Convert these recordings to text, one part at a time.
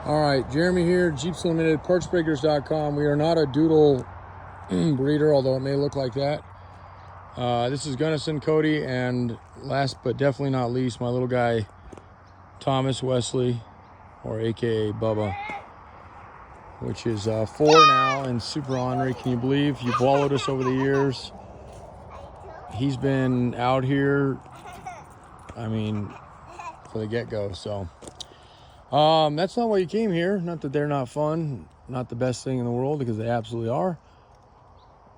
All right, Jeremy here, Jeeps Limited, partsbreakers.com. We are not a doodle breeder, although it may look like that. This is Gunnison Cody, and last but definitely not least, my little guy, Thomas Wesley, or AKA Bubba, which is 4 now and super ornery. Can you believe you've followed us over the years? He's been out here, I mean, for the get-go, so. That's not why you came here. Not that they're not fun, not the best thing in the world, because they absolutely are.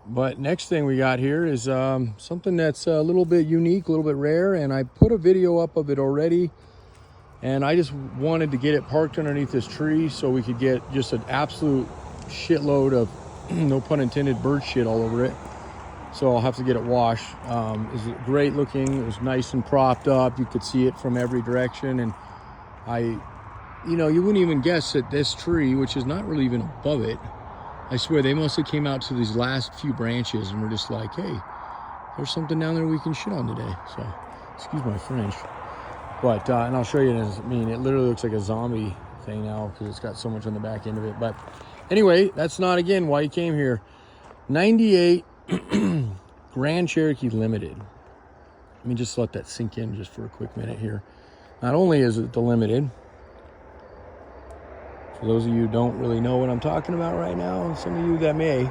But next thing we got here is something that's a little bit unique, a little bit rare, and I put a video up of it already, and I just wanted to get it parked underneath this tree so we could get just an absolute shitload of, no pun intended, bird shit all over it. So I'll have to get it washed. It's great looking. It was nice and propped up. You could see it from every direction, and you know, you wouldn't even guess that this tree, which is not really even above it, I swear they must have came out to these last few branches and were just like, hey, there's something down there we can shit on today. So, excuse my French. But, and I'll show you, I mean, it literally looks like a zombie thing now because it's got so much on the back end of it. But anyway, that's not, again, why you came here. 98 Grand Cherokee Limited. Let me just let that sink in just for a quick minute here. Not only is it the Limited, for those of you who don't really know what I'm talking about right now, and some of you that may,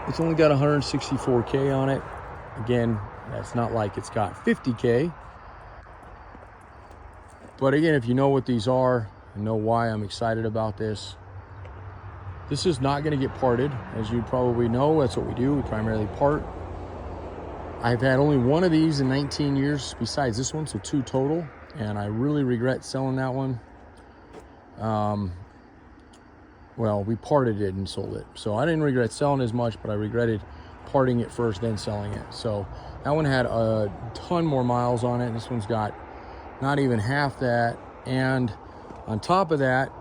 it's only got 164K on it. Again, that's not like it's got 50K. But again, if you know what these are and know why I'm excited about this, this is not going to get parted. As you probably know, that's what we do. We primarily part. I've had only one of these in 19 years besides this one, so 2 total. And I really regret selling that one. Well, we parted it and sold it. So I didn't regret selling as much, but I regretted parting it first, then selling it. So that one had a ton more miles on it. This one's got not even half that. And on top of that,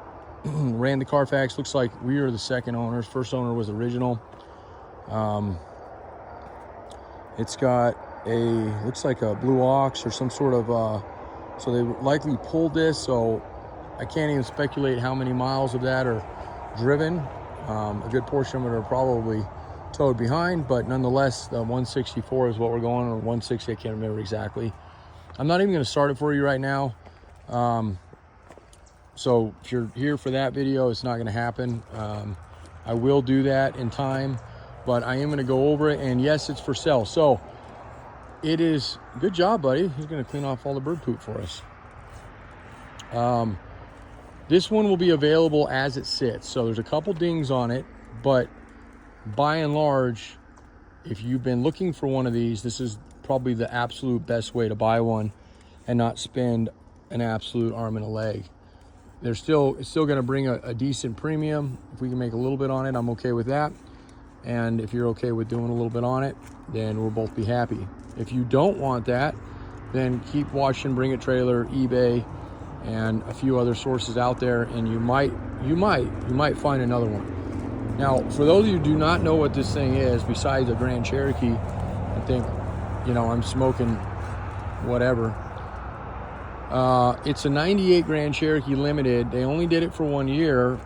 ran the Carfax. Looks like we are the second owners. First owner was original. It's got looks like a blue ox or some sort of, so they likely pulled this. So I can't even speculate how many miles of that are driven. A good portion of it are probably towed behind, but nonetheless, the 164 is what we're going, or 160, I can't remember exactly. I'm not even going to start it for you right now. So if you're here for that video, it's not going to happen. I will do that in time, but I am going to go over it, and yes, it's for sale. So it is, good job, buddy. He's going to clean off all the bird poop for us. This one will be available as it sits. So there's a couple dings on it, but by and large, if you've been looking for one of these, this is probably the absolute best way to buy one and not spend an absolute arm and a leg. It's still going to bring a decent premium. If we can make a little bit on it, I'm okay with that. And if you're okay with doing a little bit on it, then we'll both be happy. If you don't want that, then keep watching Bring It Trailer, eBay, and a few other sources out there, and you might find another one. Now, for those of you who do not know what this thing is, besides a Grand Cherokee, I think, you know, I'm smoking whatever. It's a 98 Grand Cherokee Limited. They only did it for 1 year,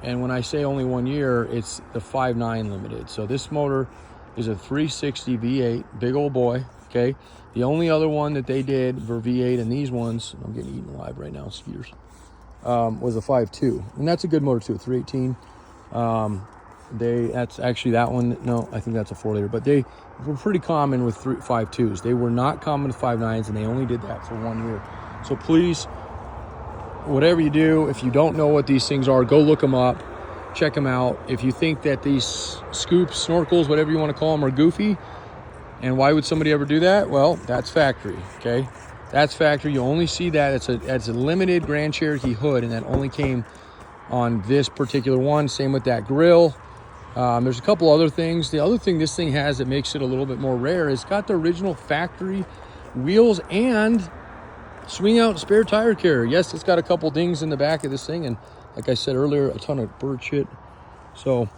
and when I say only 1 year, it's the 5.9 Limited. So this motor is a 360 V8, big old boy, okay? The only other one that they did for V8 and these ones, I'm getting eaten alive right now, skeeters, was a 5.2. And that's a good motor too, 318. That's actually that one. No, I think that's a 4-liter, but they were pretty common with 5.2s. They were not common with 5.9s, and they only did that for 1 year. So please, whatever you do, if you don't know what these things are, go look them up, check them out. If you think that these scoops, snorkels, whatever you want to call them, are goofy, and why would somebody ever do that? Well, that's factory, okay? That's factory. You only see that. It's a limited Grand Cherokee hood, and that only came on this particular one. Same with that grill. There's a couple other things. The other thing this thing has that makes it a little bit more rare is it's got the original factory wheels and swing out spare tire carrier. Yes, it's got a couple dings in the back of this thing, and like I said earlier, a ton of bird shit. So I'm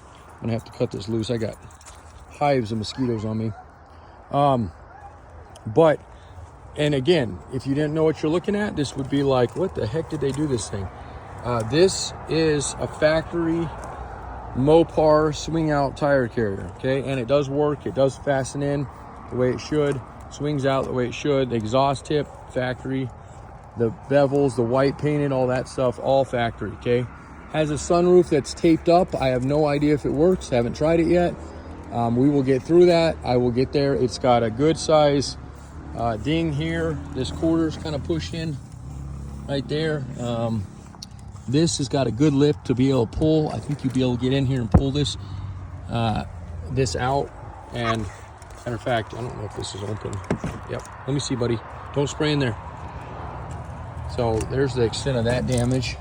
gonna have to cut this loose. I got hives of mosquitoes on me. But And again, if you didn't know what you're looking at, this would be like, what the heck did they do this thing? This is a factory Mopar swing out tire carrier, okay? And it does work. It does fasten in the way it should, swings out the way it should. The exhaust tip, factory. The bevels, the white painted, all that stuff, all factory, okay? Has a sunroof that's taped up. I have no idea if it works. Haven't tried it yet. We will get through that. I will get there. It's got a good size ding here. This quarter's kind of pushed in right there. This has got a good lift to be able to pull. I think you'll be able to get in here and pull this out. And matter of fact, I don't know if this is open. Yep. Let me see, buddy. Don't spray in there. So there's the extent of that damage.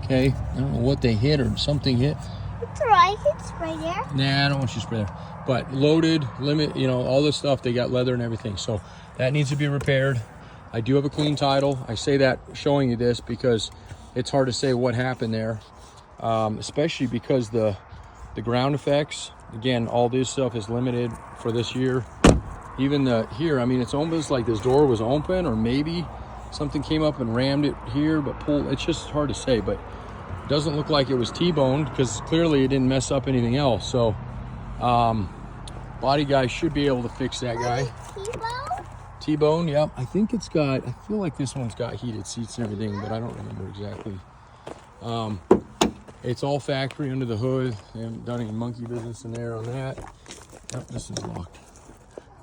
Okay. I don't know what they hit or something hit. It's alright. I can spray there. Nah, I don't want you to spray there. But loaded, limit, you know, all this stuff. They got leather and everything. So that needs to be repaired. I do have a clean title. I say that showing you this because it's hard to say what happened there. Especially because the ground effects, again, all this stuff is limited for this year. Even here, I mean, it's almost like this door was open, or maybe something came up and rammed it here, but pulled. It's just hard to say, but it doesn't look like it was T-boned because clearly it didn't mess up anything else. So body guy should be able to fix that guy. T-bone? T-bone, yep. I think it's got, I feel like this one's got heated seats and everything, but I don't remember exactly. It's all factory under the hood. They haven't done any monkey business in there on that. Yep, this is locked.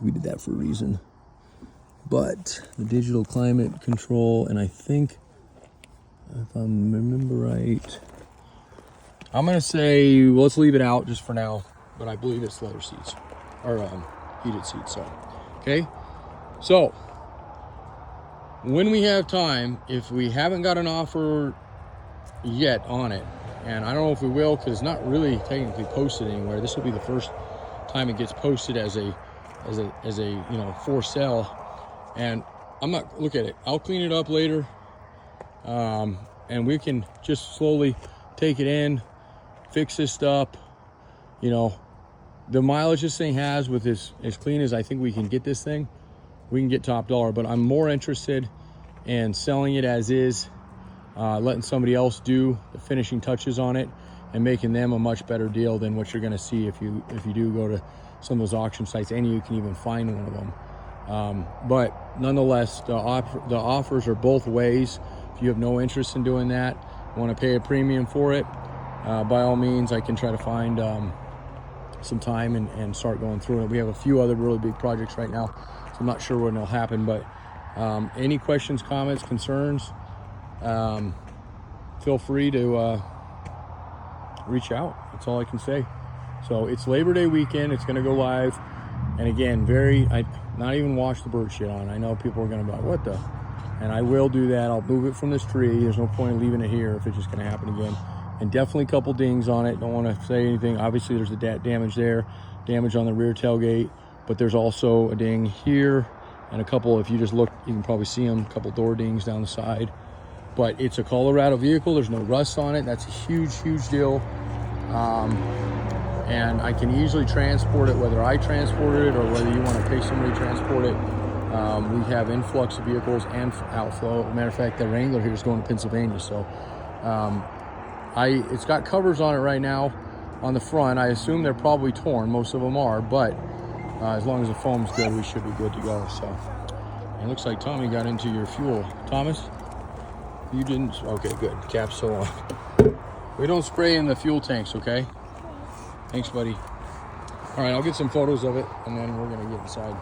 We did that for a reason. But the digital climate control, and I think, if I remember right, I'm gonna say, well, let's leave it out just for now, but I believe it's leather seats, or heated seats, so, okay? So, when we have time, if we haven't got an offer yet on it, and I don't know if we will, because it's not really technically posted anywhere. This will be the first time it gets posted as a you know, for sale. And I'm not, look at it, I'll clean it up later, and we can just slowly take it in, fix this stuff. You know, the mileage this thing has with as clean as I think we can get this thing, we can get top dollar. But I'm more interested in selling it as is, letting somebody else do the finishing touches on it and making them a much better deal than what you're going to see if you do go to some of those auction sites, and you can even find one of them. But nonetheless, the offers are both ways. If you have no interest in doing that, want to pay a premium for it, by all means, I can try to find some time and start going through it. We have a few other really big projects right now, so I'm not sure when it'll happen. But any questions, comments, concerns, feel free to reach out. That's all I can say. So it's Labor Day weekend. It's going to go live. And again, not even wash the bird shit on. I know people are going to be like, what the? And I will do that. I'll move it from this tree. There's no point in leaving it here if it's just going to happen again. And definitely a couple dings on it. Don't want to say anything. Obviously, there's the damage there, damage on the rear tailgate. But there's also a ding here and a couple, if you just look, you can probably see them, a couple door dings down the side. But it's a Colorado vehicle. There's no rust on it. That's a huge, huge deal. And I can easily transport it, whether I transport it or whether you want to pay somebody to transport it. We have influx of vehicles and outflow. Matter of fact, the Wrangler here is going to Pennsylvania. So it's got covers on it right now on the front. I assume they're probably torn. Most of them are, but as long as the foam's good, we should be good to go. So it looks like Tommy got into your fuel. Thomas, you didn't? Okay, good. Cap's still on. We don't spray in the fuel tanks, okay? Thanks, buddy. All right, I'll get some photos of it, and then we're going to get inside.